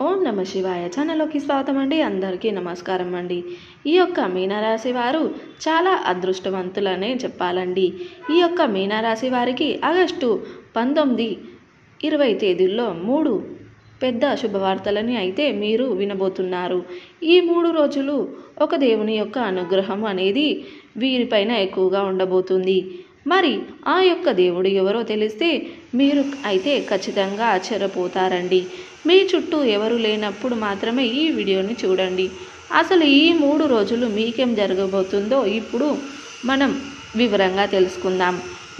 ఓం నమ శివాయ ఛానల్లోకి స్వాగతం అండి. అందరికీ నమస్కారం అండి. ఈ యొక్క మీనరాశి వారు చాలా అదృష్టవంతులనే చెప్పాలండి. ఈ యొక్క మీనరాశి వారికి ఆగస్టు 19, 20 తేదీల్లో 3 పెద్ద శుభవార్తలని అయితే మీరు వినబోతున్నారు. ఈ 3 రోజులు ఒక దేవుని యొక్క అనుగ్రహం అనేది వీరిపైన ఎక్కువగా ఉండబోతుంది. మరి ఆ యొక్క దేవుడు ఎవరో తెలిస్తే మీరు అయితే ఖచ్చితంగా ఆశ్చర్యపోతారండి. మీ చుట్టూ ఎవరు లేనప్పుడు మాత్రమే ఈ వీడియోని చూడండి. అసలు ఈ 3 రోజులు మీకేం జరగబోతుందో ఇప్పుడు మనం వివరంగా తెలుసుకుందాం.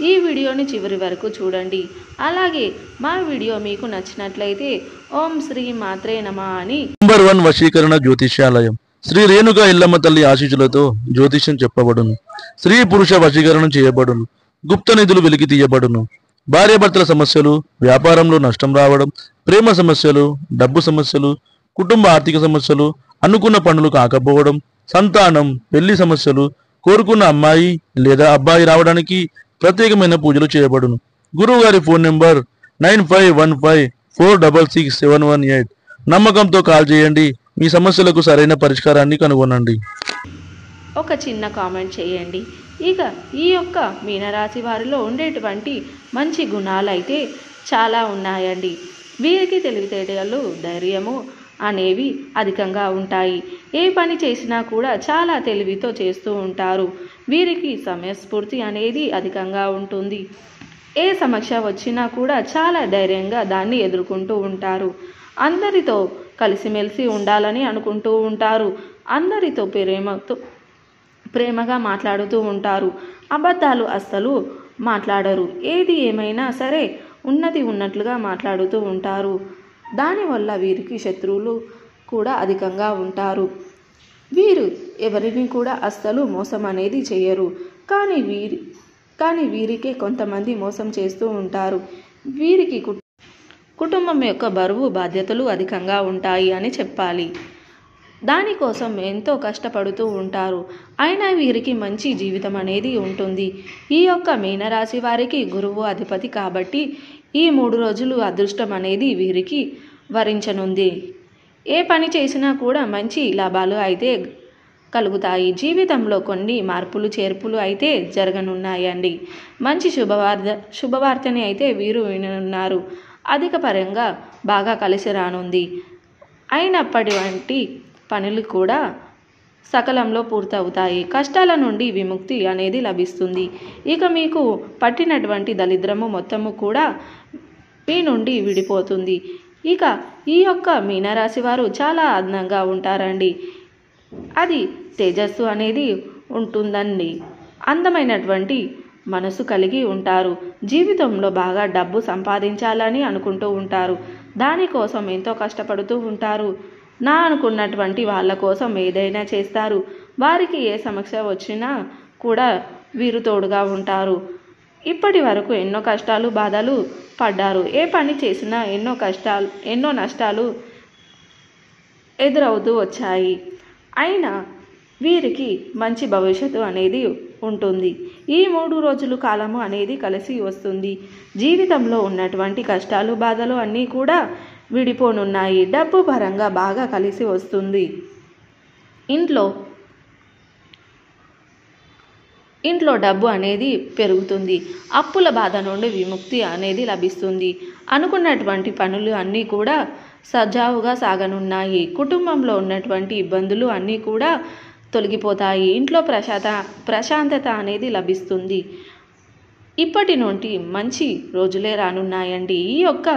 ఈ వీడియోని చివరి వరకు చూడండి. అలాగే మా వీడియో మీకు నచ్చినట్లయితే ఓం శ్రీ మాత్రే నమః అని నంబర్ 1 వశీకరణ జ్యోతిష్యాలయం శ్రీ రేణుక ఎల్లమ్మ తల్లి ఆశీస్సులతో జ్యోతిష్యం చెప్పబడును. స్త్రీ పురుష వశీకరణం చేయబడును. గుప్త నిధులు వెలికి తీయబడును. భార్యాభర్తల సమస్యలు, వ్యాపారంలో నష్టం రావడం, ప్రేమ సమస్యలు, డబ్బు సమస్యలు, కుటుంబ ఆర్థిక సమస్యలు, అనుకున్న పనులు కాకపోవడం, సంతానం, పెళ్లి సమస్యలు, కోరుకున్న అమ్మాయి లేదా అబ్బాయి రావడానికి ప్రత్యేకమైన పూజలు చేయబడును. గురువు గారి ఫోన్ నెంబర్ 9515466718. నమ్మకంతో కాల్ చేయండి. మీ సమస్యలకు సరైన పరిష్కారాన్ని కనుగొనండి. ఒక చిన్న కామెంట్ చేయండి. ఇక ఈ యొక్క మీనరాశి వారిలో ఉండేటువంటి మంచి గుణాలు అయితే చాలా ఉన్నాయండి. వీరికి తెలివితేటలు, ధైర్యము అనేవి అధికంగా ఉంటాయి. ఏ పని చేసినా కూడా చాలా తెలివితో చేస్తూ ఉంటారు. వీరికి సమయస్ఫూర్తి అనేది అధికంగా ఉంటుంది. ఏ సమస్య వచ్చినా కూడా చాలా ధైర్యంగా దాన్ని ఎదుర్కొంటూ ఉంటారు. అందరితో కలిసిమెలిసి ఉండాలని అనుకుంటూ ఉంటారు. అందరితో ప్రేమగా మాట్లాడుతూ ఉంటారు. అబద్ధాలు అస్సలు మాట్లాడరు. ఏది ఏమైనా సరే ఉన్నది ఉన్నట్లుగా మాట్లాడుతూ ఉంటారు. దానివల్ల వీరికి శత్రువులు కూడా అధికంగా ఉంటారు. వీరు ఎవరిని కూడా అస్సలు మోసం అనేది చేయరు. కానీ వీరికే కొంతమంది మోసం చేస్తూ ఉంటారు. వీరికి కుటుంబం యొక్క బరువు బాధ్యతలు అధికంగా ఉంటాయి అని చెప్పాలి. దానికోసం ఎంతో కష్టపడుతూ ఉంటారు. అయినా వీరికి మంచి జీవితం అనేది ఉంటుంది. ఈ యొక్క మీనరాశి వారికి గురువు అధిపతి కాబట్టి ఈ 3 రోజులు అదృష్టం అనేది వీరికి వరించనుంది. ఏ పని చేసినా కూడా మంచి లాభాలు అయితే కలుగుతాయి. జీవితంలో కొన్ని మార్పులు చేర్పులు అయితే జరగనున్నాయండి. మంచి శుభవార్తని అయితే వీరు విననున్నారు. అధిక పరంగా బాగా కలిసి రానుంది. అయినప్పటి పనులు కూడా సకాలంలో పూర్తవుతాయి. కష్టాల నుండి విముక్తి అనేది లభిస్తుంది. ఇక మీకు పట్టినటువంటి దరిద్రము మొత్తము కూడా మీ నుండి విడిపోతుంది. ఇక ఈ యొక్క మీనరాశి వారు చాలా అందంగా ఉంటారండి. అది తేజస్సు అనేది ఉంటుందండి. అందమైనటువంటి మనసు కలిగి ఉంటారు. జీవితంలో బాగా డబ్బు సంపాదించాలని అనుకుంటూ ఉంటారు. దానికోసం ఎంతో కష్టపడుతూ ఉంటారు. అనుకున్నటువంటి వాళ్ళ కోసం ఏదైనా చేస్తారు. వారికి ఏ సమస్య వచ్చినా కూడా వీరు తోడుగా ఉంటారు. ఇప్పటి వరకు ఎన్నో కష్టాలు బాధలు పడ్డారు. ఏ పని చేసినా ఎన్నో నష్టాలు ఎదురవుతూ వచ్చాయి. అయినా వీరికి మంచి భవిష్యత్తు అనేది ఉంటుంది. ఈ 3 రోజులు కాలము అనేది కలిసి వస్తుంది. జీవితంలో ఉన్నటువంటి కష్టాలు బాధలు అన్నీ కూడా విడిపోనున్నాయి. డబ్బు పరంగా బాగా కలిసి వస్తుంది. ఇంట్లో డబ్బు అనేది పెరుగుతుంది. అప్పుల బాధ నుండి విముక్తి అనేది లభిస్తుంది. అనుకున్నటువంటి పనులు అన్నీ కూడా సజావుగా సాగనున్నాయి. కుటుంబంలో ఉన్నటువంటి ఇబ్బందులు అన్నీ కూడా తొలగిపోతాయి. ఇంట్లో ప్రశాంతత అనేది లభిస్తుంది. ఇప్పటి నుండి మంచి రోజులే రానున్నాయండి. ఈ యొక్క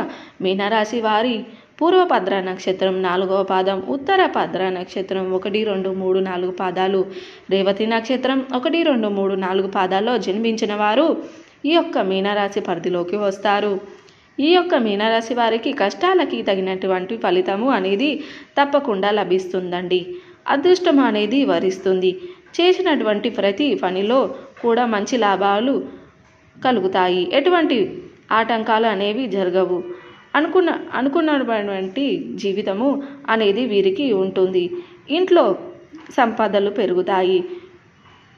మీనరాశి వారి పూర్వభద్ర నక్షత్రం 4వ పాదం, ఉత్తర భద్ర నక్షత్రం 1, 2, 3, 4 పాదాలు, రేవతి నక్షత్రం 1, 2, 3, 4 పాదాల్లో జన్మించిన వారు ఈ యొక్క మీనరాశి పరిధిలోకి వస్తారు. ఈ యొక్క మీనరాశి వారికి కష్టాలకి తగినటువంటి ఫలితము అనేది తప్పకుండా లభిస్తుందండి. అదృష్టం అనేది వరిస్తుంది. చేసినటువంటి ప్రతి పనిలో కూడా మంచి లాభాలు కలుగుతాయి. ఎటువంటి ఆటంకాలు అనేవి జరగవు. అనుకున్నటువంటి జీవితము అనేది వీరికి ఉంటుంది. ఇంట్లో సంపదలు పెరుగుతాయి.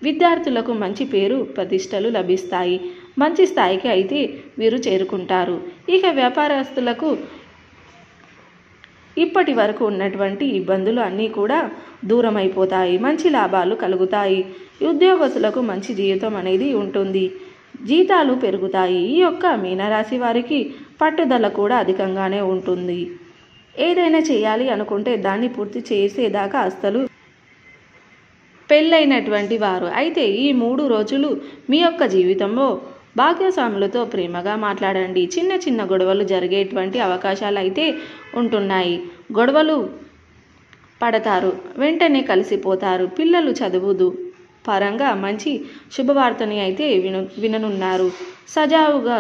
విద్యార్థులకు మంచి పేరు ప్రతిష్టలు లభిస్తాయి. మంచి స్థాయికి అయితే వీరు చేరుకుంటారు. ఇక వ్యాపారస్తులకు ఇప్పటి వరకు ఉన్నటువంటి ఇబ్బందులు అన్నీ కూడా దూరం అయిపోతాయి. మంచి లాభాలు కలుగుతాయి. ఉద్యోగస్తులకు మంచి జీవితం అనేది ఉంటుంది. జీతాలు పెరుగుతాయి. ఈ యొక్క మీనరాశి వారికి పట్టుదల కూడా అధికంగానే ఉంటుంది. ఏదైనా చేయాలి అనుకుంటే దాన్ని పూర్తి చేసేదాకా అస్సలు పెళ్ళైనటువంటి వారు అయితే ఈ 3 రోజులు మీ యొక్క జీవితంలో భాగస్వాములతో ప్రేమగా మాట్లాడండి. చిన్న చిన్న గొడవలు జరిగేటువంటి అవకాశాలు అయితే ఉంటున్నాయి. గొడవలు పడతారు, వెంటనే కలిసిపోతారు. పిల్లలు చదువుదు పరంగా మంచి శుభవార్తని అయితే విననున్నారు. సజావుగా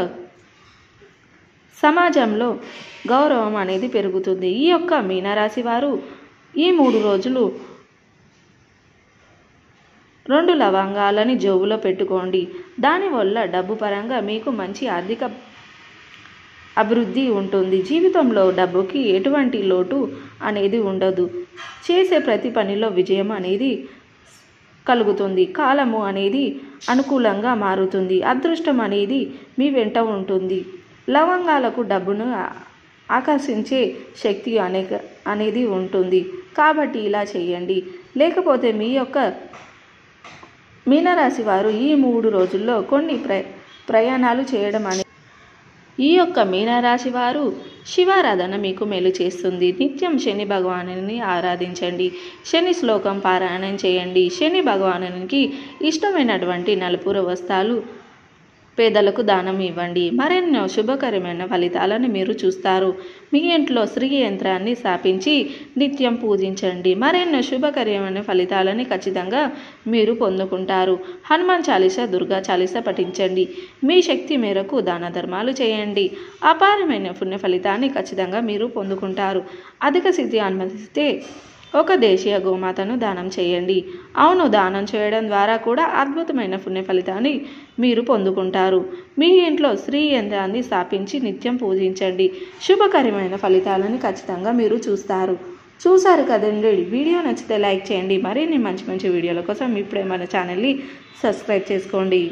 సమాజంలో గౌరవం అనేది పెరుగుతుంది. ఈ యొక్క మీనరాశి వారు ఈ 3 రోజులు 2 లవంగాలని జోబులో పెట్టుకోండి. దానివల్ల డబ్బు పరంగా మీకు మంచి ఆర్థిక అభివృద్ధి ఉంటుంది. జీవితంలో డబ్బుకి ఎటువంటి లోటు అనేది ఉండదు. చేసే ప్రతి పనిలో విజయం అనేది కలుగుతుంది. కాలము అనేది అనుకూలంగా మారుతుంది. అదృష్టం అనేది మీ వెంట ఉంటుంది. లవంగాలకు డబ్బును ఆకర్షించే శక్తి అనేది ఉంటుంది. కాబట్టి ఇలా చేయండి. లేకపోతే మీ యొక్క మీనరాశి వారు ఈ 3 రోజుల్లో కొన్ని ప్రయాణాలు చేయడం అనేది ఈ యొక్క మీనరాశి వారు శివారాధన మీకు మేలు చేస్తుంది. నిత్యం శని భగవానుని ఆరాధించండి. శని శ్లోకం పారాయణం చేయండి. శని భగవానునికి ఇష్టమైనటువంటి నలుపు వస్త్రాలు పేదలకు దానం ఇవ్వండి. మరెన్నో శుభకరమైన ఫలితాలను మీరు చూస్తారు. మీ ఇంట్లో శ్రీ యంత్రాన్ని స్థాపించి నిత్యం పూజించండి. మరెన్నో శుభకరమైన ఫలితాలని ఖచ్చితంగా మీరు పొందుకుంటారు. హనుమాన్ చాలీసా, దుర్గా చాలీసా పఠించండి. మీ శక్తి మేరకు దాన ధర్మాలు చేయండి. అపారమైన పుణ్య ఫలితాన్ని ఖచ్చితంగా మీరు పొందుకుంటారు. అధిక స్థితి అనుమతిస్తే ఒక దేశీయ గోమాతను దానం చేయండి. అవును, దానం చేయడం ద్వారా కూడా అద్భుతమైన పుణ్య ఫలితాన్ని మీరు పొందుకుంటారు. మీ ఇంట్లో శ్రీ యంత్రాన్ని స్థాపించి నిత్యం పూజించండి. శుభకరమైన ఫలితాలను ఖచ్చితంగా మీరు చూసారు కదండి. వీడియో నచ్చితే లైక్ చేయండి. మరిన్ని మంచి మంచి వీడియోల కోసం ఇప్పుడే మన ఛానల్ని సబ్స్క్రైబ్ చేసుకోండి.